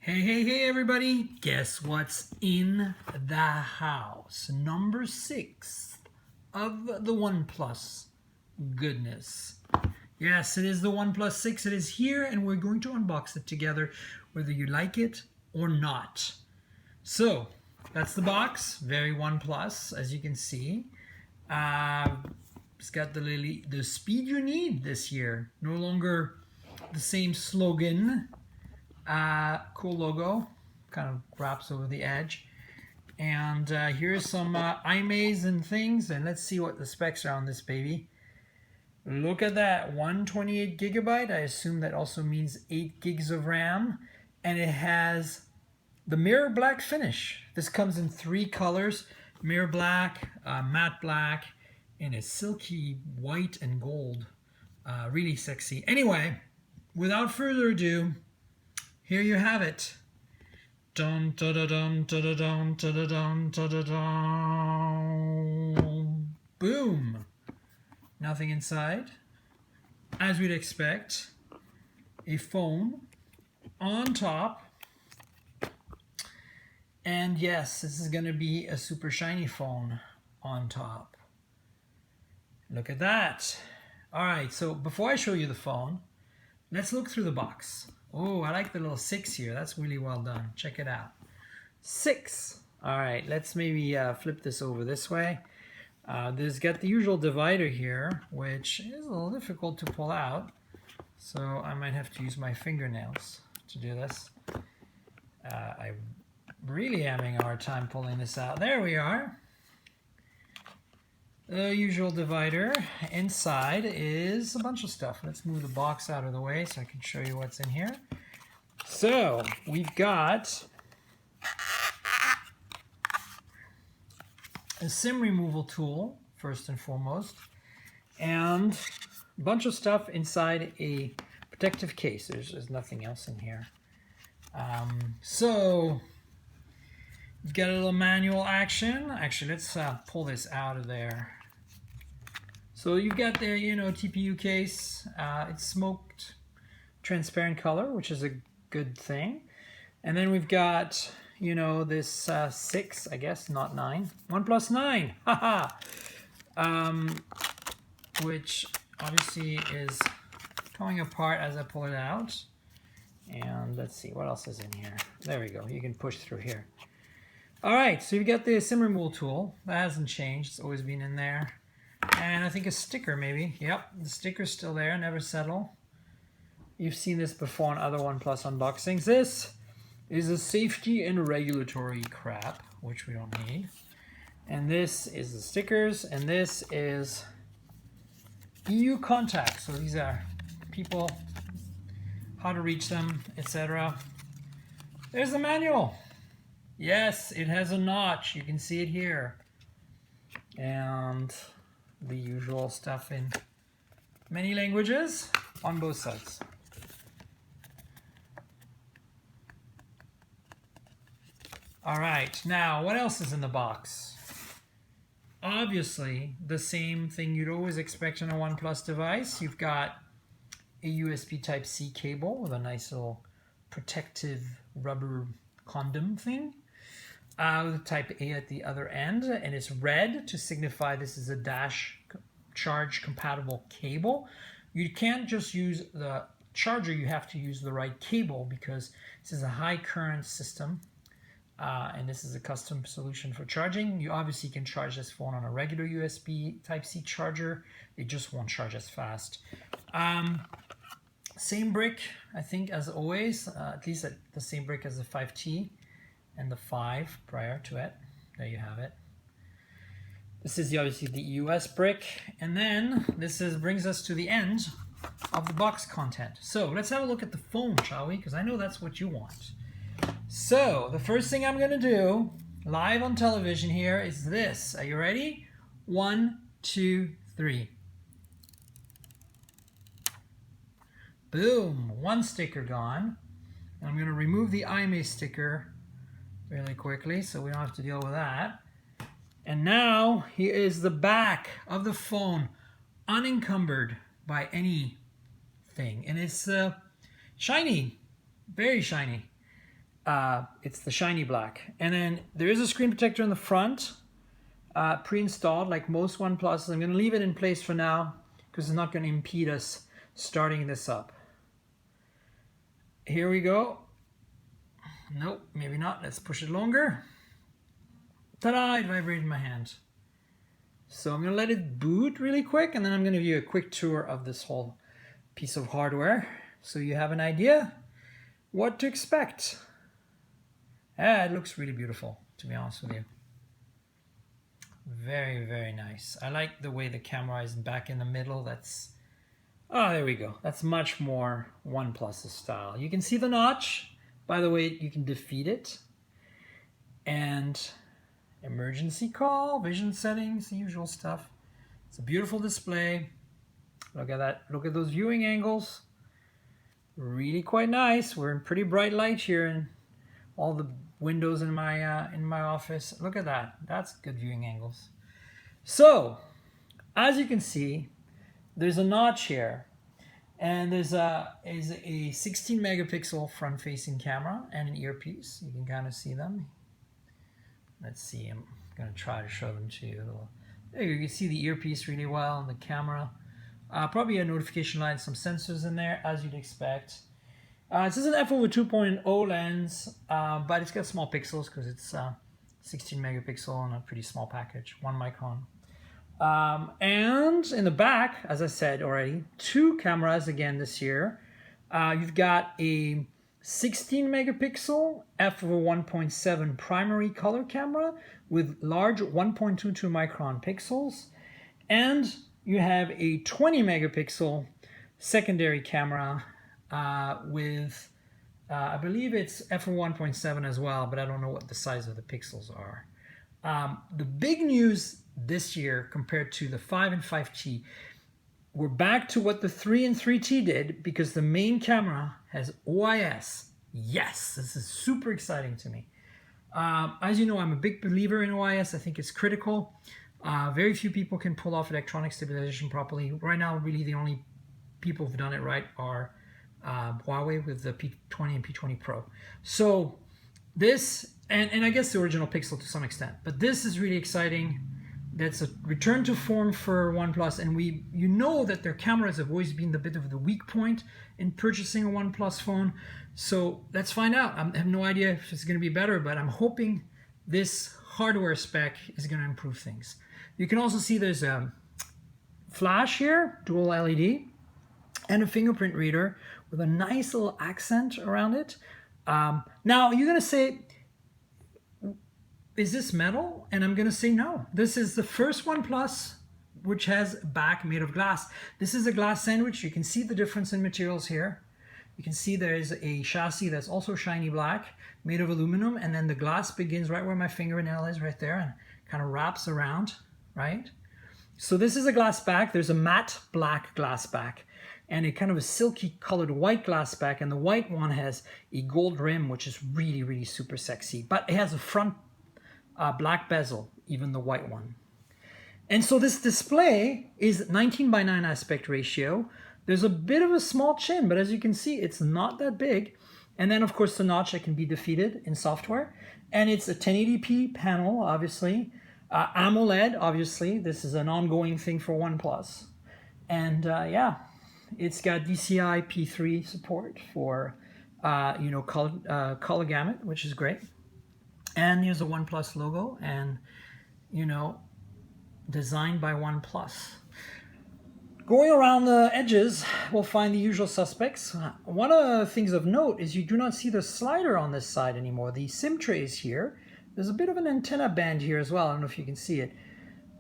Hey everybody, guess what's in the house? Number 6 of the OnePlus goodness. Yes, it is the OnePlus 6. It is here and we're going to unbox it together whether you like it or not. So, that's the box. Very OnePlus, as you can see. It's got the speed you need this year. No longer the same slogan. Cool logo, kind of wraps over the edge. And here's some IMEIs and things, and let's see what the specs are on this baby. Look at that, 128 gigabyte. I assume that also means 8 gigs of RAM, and it has the mirror black finish. This comes in 3 colors: mirror black, matte black, and a silky white and gold. Really sexy. Anyway, without further ado, here you have it. Dun da da dun da da dun da da dun da da dun. Boom. Nothing inside. As we'd expect, a phone on top. And yes, this is going to be a super shiny phone on top. Look at that. All right, so before I show you the phone, let's look through the box. Oh, I like the little 6 here. That's really well done. Check it out. 6. All right, let's maybe flip this over this way. There's got the usual divider here, which is a little difficult to pull out. So I might have to use my fingernails to do this. I'm really having a hard time pulling this out. There we are. The usual divider. Inside is a bunch of stuff. Let's move the box out of the way so I can show you what's in here. So we've got a SIM removal tool, first and foremost, and a bunch of stuff inside a protective case. There's nothing else in here. So you've got a little manual action. Actually, let's pull this out of there. So you've got the, TPU case. It's smoked transparent color, which is a good thing. And then we've got, this 6, I guess, not 9. OnePlus 9, haha! Which obviously is coming apart as I pull it out. And let's see, what else is in here? There we go, you can push through here. All right, so you've got the SIM removal tool. That hasn't changed, it's always been in there. And I think a sticker maybe. Yep, the sticker's still there, never settle. You've seen this before on other OnePlus unboxings. This is a safety and regulatory crap, which we don't need. And this is the stickers, and this is EU contacts. So these are people, how to reach them, etc. There's the manual. Yes, it has a notch. You can see it here. And the usual stuff in many languages on both sides. All right, now what else is in the box? Obviously, the same thing you'd always expect on a OnePlus device. You've got a USB Type-C cable with a nice little protective rubber condom thing. With Type A at the other end, and it's red to signify this is a dash charge compatible cable. You can't just use the charger, you have to use the right cable because this is a high current system and this is a custom solution for charging. You obviously can charge this phone on a regular USB Type-C charger. It just won't charge as fast. Same brick, I think, as always, at least the same brick as the 5T. And the 5 prior to it. There you have it. This is obviously the US brick. And then this brings us to the end of the box content. So let's have a look at the phone, shall we? Because I know that's what you want. So the first thing I'm going to do live on television here is this. Are you ready? 1, 2, 3. Boom. One sticker gone. And I'm going to remove the IMEI sticker really quickly so we don't have to deal with that. And now here is the back of the phone, unencumbered by anything, and it's shiny, very shiny. It's the shiny black. And then there is a screen protector in the front, pre-installed like most OnePlus. I'm going to leave it in place for now because it's not going to impede us starting this up. Here we go. Nope, maybe not. Let's push it longer. Ta-da! It vibrated in my hand. So I'm going to let it boot really quick, and then I'm going to give you a quick tour of this whole piece of hardware so you have an idea what to expect. It looks really beautiful, to be honest with you. Very, very nice. I like the way the camera is back in the middle. There we go. That's much more OnePlus's style. You can see the notch. By the way, you can defeat it. And emergency call, vision settings, the usual stuff. It's a beautiful display. Look at that. Look at those viewing angles. Really quite nice. We're in pretty bright light here in all the windows in my office. Look at that. That's good viewing angles. So, as you can see, there's a notch here, and there's a 16 megapixel front-facing camera and an earpiece. You can kind of see them. Let's see. I'm going to try to show them to you. There you can see the earpiece really well and the camera. Probably a notification light, some sensors in there, as you'd expect. This is an f/2.0 lens, but it's got small pixels because it's 16 megapixel and a pretty small package, 1 micron. And in the back, as I said already, 2 cameras again this year. You've got a 16 megapixel f/1.7 primary color camera with large 1.22 micron pixels, and you have a 20 megapixel secondary camera with I believe it's f/1.7 as well, but I don't know what the size of the pixels are. The big news this year compared to the 5 and 5T, we're back to what the 3 and 3T did because the main camera has OIS. Yes, this is super exciting to me. As you know, I'm a big believer in OIS. I think it's critical. Very few people can pull off electronic stabilization properly. Right now, really the only people who've done it right are Huawei with the P20 and P20 Pro. So this, and I guess the original Pixel to some extent, but this is really exciting. That's a return to form for OnePlus, and you know that their cameras have always been the bit of the weak point in purchasing a OnePlus phone. So let's find out. I have no idea if it's going to be better, but I'm hoping this hardware spec is going to improve things. You can also see there's a flash here, dual LED, and a fingerprint reader with a nice little accent around it. Now you're going to say, is this metal? And I'm going to say no. This is the first OnePlus which has a back made of glass. This is a glass sandwich. You can see the difference in materials here. You can see there is a chassis that's also shiny black, made of aluminum, and then the glass begins right where my fingernail is, right there, and kind of wraps around, right? So this is a glass back. There's a matte black glass back and a kind of a silky colored white glass back, and the white one has a gold rim, which is really, really super sexy, but it has a front black bezel, even the white one. And so this display is 19:9 aspect ratio. There's a bit of a small chin, but as you can see, it's not that big. And then, of course, the notch that can be defeated in software. And it's a 1080p panel, obviously. AMOLED, obviously. This is an ongoing thing for OnePlus. And yeah, it's got DCI P3 support for, color gamut, which is great. And here's a OnePlus logo, and, designed by OnePlus. Going around the edges, we'll find the usual suspects. One of the things of note is you do not see the slider on this side anymore. The SIM tray is here. There's a bit of an antenna band here as well. I don't know if you can see it.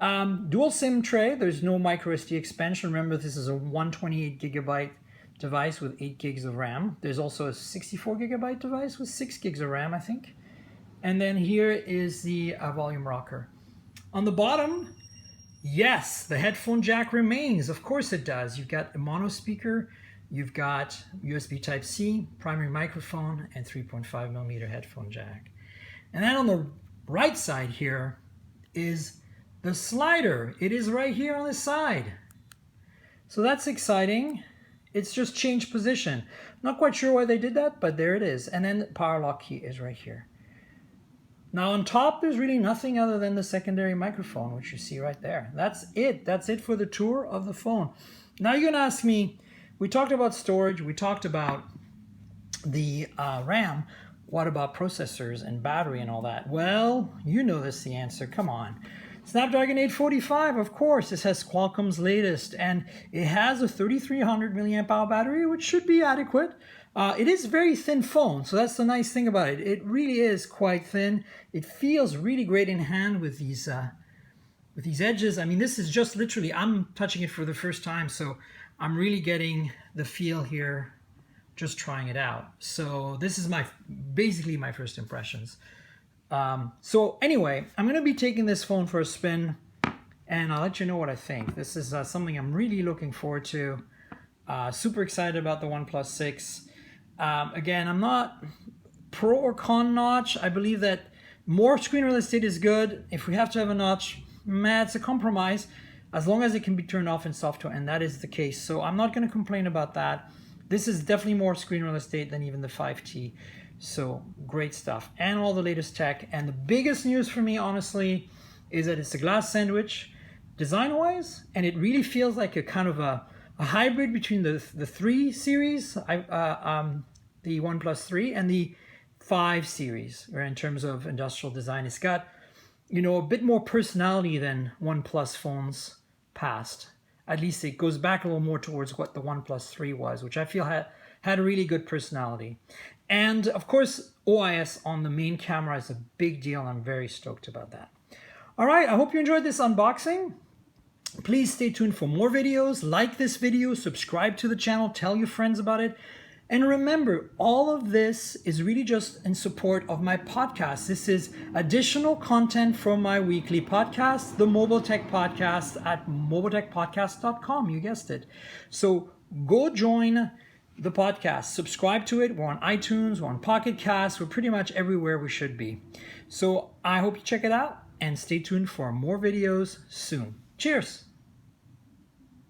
Dual SIM tray. There's no microSD expansion. Remember, this is a 128 gigabyte device with 8 gigs of RAM. There's also a 64 gigabyte device with 6 gigs of RAM, I think. And then here is the volume rocker. On the bottom, yes, the headphone jack remains. Of course it does. You've got a mono speaker, you've got USB Type-C, primary microphone, and 3.5 millimeter headphone jack. And then on the right side here is the slider. It is right here on the side. So that's exciting. It's just changed position. Not quite sure why they did that, but there it is. And then the power lock key is right here. Now on top, there's really nothing other than the secondary microphone, which you see right there. That's it. That's it for the tour of the phone. Now you're gonna ask me, we talked about storage, we talked about the RAM, what about processors and battery and all that? Well, you know this, the answer, come on. Snapdragon 845, of course, this has Qualcomm's latest, and it has a 3300 milliamp hour battery, which should be adequate. It is a very thin phone, so that's the nice thing about it. It really is quite thin. It feels really great in hand with these edges. I mean, this is just literally, I'm touching it for the first time, so I'm really getting the feel here, just trying it out. So this is basically my first impressions. So anyway, I'm going to be taking this phone for a spin, and I'll let you know what I think. This is something I'm really looking forward to. Super excited about the OnePlus 6. Again, I'm not pro or con notch. I believe that more screen real estate is good. If we have to have a notch, it's a compromise, as long as it can be turned off in software, and that is the case. So I'm not going to complain about that. This is definitely more screen real estate than even the 5T. So great stuff, and all the latest tech. And the biggest news for me, honestly, is that it's a glass sandwich design-wise, and it really feels like a kind of a hybrid between the 3 series, the OnePlus 3, and the 5 series, or in terms of industrial design. It's got, you know, a bit more personality than OnePlus phones past. At least it goes back a little more towards what the OnePlus 3 was, which I feel had a really good personality. And of course, OIS on the main camera is a big deal, and I'm very stoked about that. All right, I hope you enjoyed this unboxing. Please stay tuned for more videos. Like this video, subscribe to the channel, tell your friends about it. And remember, all of this is really just in support of my podcast. This is additional content from my weekly podcast, the Mobile Tech Podcast at mobiletechpodcast.com. You guessed it. So go join the podcast. Subscribe to it. We're on iTunes, we're on Pocket Cast. We're pretty much everywhere we should be. So I hope you check it out and stay tuned for more videos soon. Cheers.